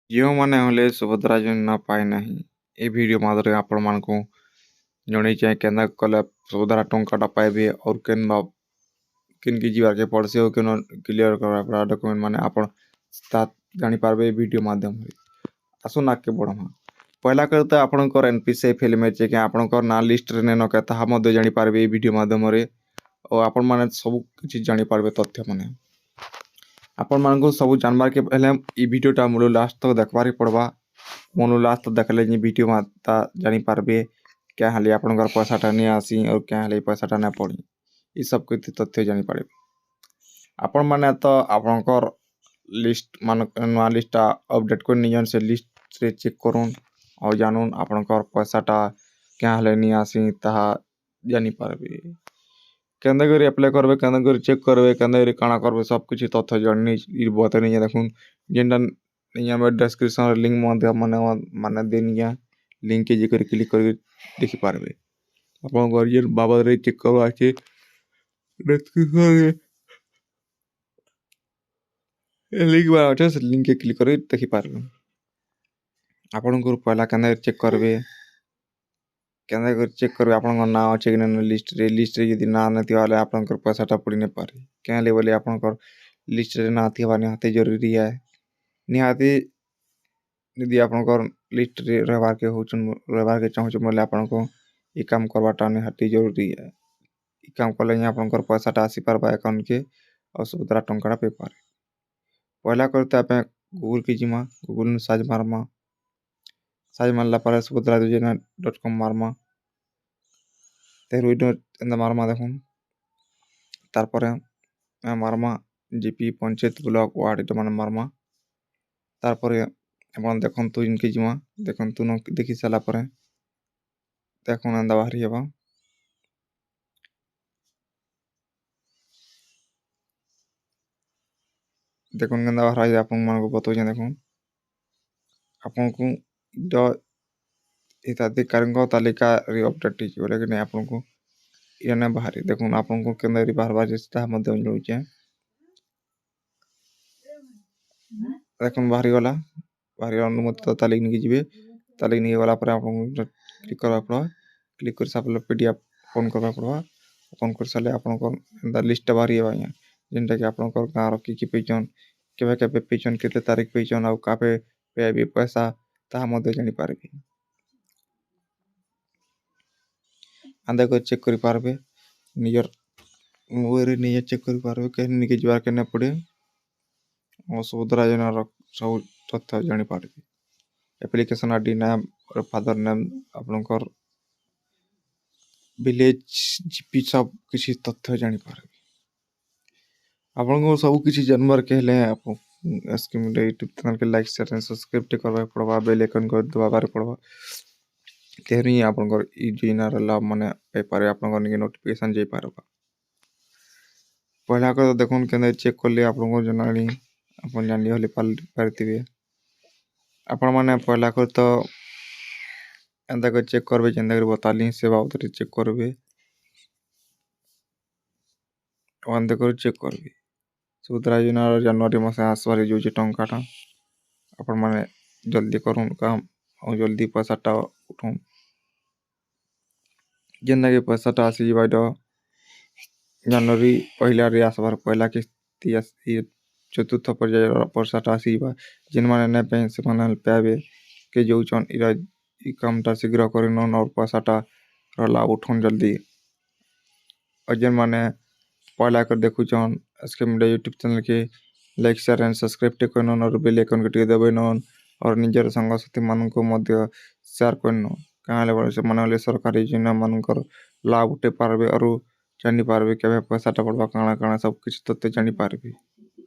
ଯେଉଁମାନେ ହେଲେ ସୁଭଦ୍ରା ଯୋଜନା ପାଇନାହିଁ ଏ ଭିଡ଼ିଓ ମାଧ୍ୟମରେ ଆପଣମାନଙ୍କୁ ଜଣେଇଛେ କେନ୍ତା କଲେ ସୁଭଦ୍ରା ଟଙ୍କାଟା ପାଇବେ ଆଉ କେନ୍କି ଯିବାକେ ପଡ଼୍ସି ଆଉ କେନ କ୍ଲିୟର କରା ଡକ୍ୟୁମେଣ୍ଟ ମାନେ ଆପଣ ତା ଜାଣିପାରିବେ ଏ ଭିଡ଼ିଓ ମାଧ୍ୟମରେ। ଆସୁନ ଆଗ୍କେ ବଢ଼ମା। ପହିଲା କରି ତ ଆପଣଙ୍କର NPCI ଫିଲ୍ମ ଅଛି କି ଆପଣଙ୍କର ନାଁ ଲିଷ୍ଟରେ ନେନ କେ ତାହା ମଧ୍ୟ ଜାଣିପାରିବେ ଏ ଭିଡ଼ିଓ ମାଧ୍ୟମରେ ଆଉ ଆପଣମାନେ ସବୁ କିଛି ଜାଣିପାରିବେ ତଥ୍ୟ ମାନେ। ଆପଣମାନଙ୍କୁ ସବୁ ଜାଣିବାର୍କେ ହେଲେ ଏ ଭିଡ଼ିଓଟା ମୂଳ ଲାଷ୍ଟ ତକ ଦେଖବାର୍କେ ପଡ଼ବା। ମୂଳ ଲାଷ୍ଟ ତକ ଦେଖଲେ ଯେ ଭିଡ଼ିଓ ତା ଜାଣିପାରିବେ क्या हाली आपणकर पैसाटा नहीं आसी और क्या हाली पैसाटा ना पड़ी ये सब कुछ तथ्य जानीपारे। आपण मैंने तो आपणकर लिस्ट मान नुआ लिस्टा अपडेट कर निजन से लिस्ट रे चेक करूँ और जानून आपणकर पैसाटा क्या हाले नहीं आसी ताहा जानीपारे। केंदा करी अप्लाई करबे केंदा करी चेक करबे केंदा करी काଣା करबे सब कुछ तथ्य जानी बता नहीं देखून जेनटा नहीं डिस्क्रिप्शन लिंक माने देनिया लिंक के जेकर क्लिक करके देखि पारबे। आपन गरियर बाबा रे चेक करबा अछि डिस्क्रिप्शन लिंक बा अछि से लिंक के क्लिक करके देखि पारबे। आपन को पहला केना चेक करबे केना कर चेक करबे आपन नाम अछि कि न लिस्ट रे यदि नाम नथि वाले आपन को पैसाटा पड़ी न पारे क्या ले बोले आपन को लिस्ट रे ना थी वाले हाते जरूरी है निहाती यदि आपन को लिस्ट रे रहबार के होचन रहबार के चाहू बोले आपन को ई काम करवाटा निहाती जरूरी है। ई काम कले आपन पैसाटा आसी पारबा अकाउंट के और सुभद्रा टंकाटा पे पारे। पहला करते आप गूगल की जिमा गूगल में सर्च मारमा सर्च मारला पर सुभद्रा योजना.com मारमा मारमा देखुन तार पर मारमा जीपी पंचायत ब्लॉक वार्ड इटा माने मारमा तार पर अपन देखन तो इनके जिमा देखन तू न देखि साला पर देखुन अंदा बाहरी हेबा देखुन गंदा बाहर आपन मन को बतो देखुन आपन को जो हिताधिकारी तालिका रे अपडेट ही बोले कि नहीं आपन को याने बाहरी देखुन आपन को केंदा री बाहर बाहर जस्ता मध्य मिलुचे देखुन बाहरी वाला बाहरी अनुमति तालिक नहीं जीवे तालिक नहीं वाला पर आपन क्लिक करबा पड़ो क्लिक कर सापले पीडीएफ ओपन करबा पड़ो ओपन कर साले आपन को अंदर लिस्ट बाहरी बा जेनटा कि आपन को गाँव की पेचन केबे केबे पेचन केते तारीख पेचन और कापे पे पैसा ता मध्य जानि पारबे। अंदर को चेक करि पारबे नियर मोबाइल नियर चेक करि पारबे के निके जवार के न पड़े और सुभद्रा योजना सब तथ्य जानि पारबे। एप्लीकेशन आईडी नाम और फादर नेम आपनकर विलेज जीपी सब किसी तथ्य जानि पारबे। आपन को सब किसी जानवर के ले आप स्कीम यूट्यूब चैनल के लाइक शेयर एंड सब्सक्राइब करबा पड़बा बेल आइकन को दबाबार पड़बा तेहरी आपन को ई योजना लाभ माने पे पारे आपन को नोटिफिकेशन जे पारबा। पहला को देखुन केने चेक कर ले आपन को जनानी अपन जान लियो ले पारतिबे आपन माने पहला को तो एंदा को चेक करबे जेंदा कर बताली सेवा उतरे चेक करबे ओंदे कर चेक करबे सुभद्रा योजना जनवरी मासे आसवार जो टंकाटा अपन माने जल्दी करूँ काम और जल्दी पैसाटा उठूँ जेंदा के पैसाटा आसी जबाय जनवरी पहला रे आसबार पहला किस्ती आसी चतुर्थ पर्याय पैसाटा आसी जिन माने ने पे से माने पाबे के जोचन इरा ई कामटा शीघ्र करिन और पैसाटा रला उठूँ जल्दी और जिन माने पहला कर देखुचन इसके मीडिया यूट्यूब चैनल के लाइक शेयर एंड सब्सक्राइब टे करन और बेल आइकन के टे दबाइन और निजर संग साथी मान को मध्य शेयर करन काले बळे से मानले सरकारी योजना मानकर लाभ उठे पारबे और जानि पारबे केबे पैसाटा पड़बा काଣା काଣା सब कुछ तथ्य जानि पारबे।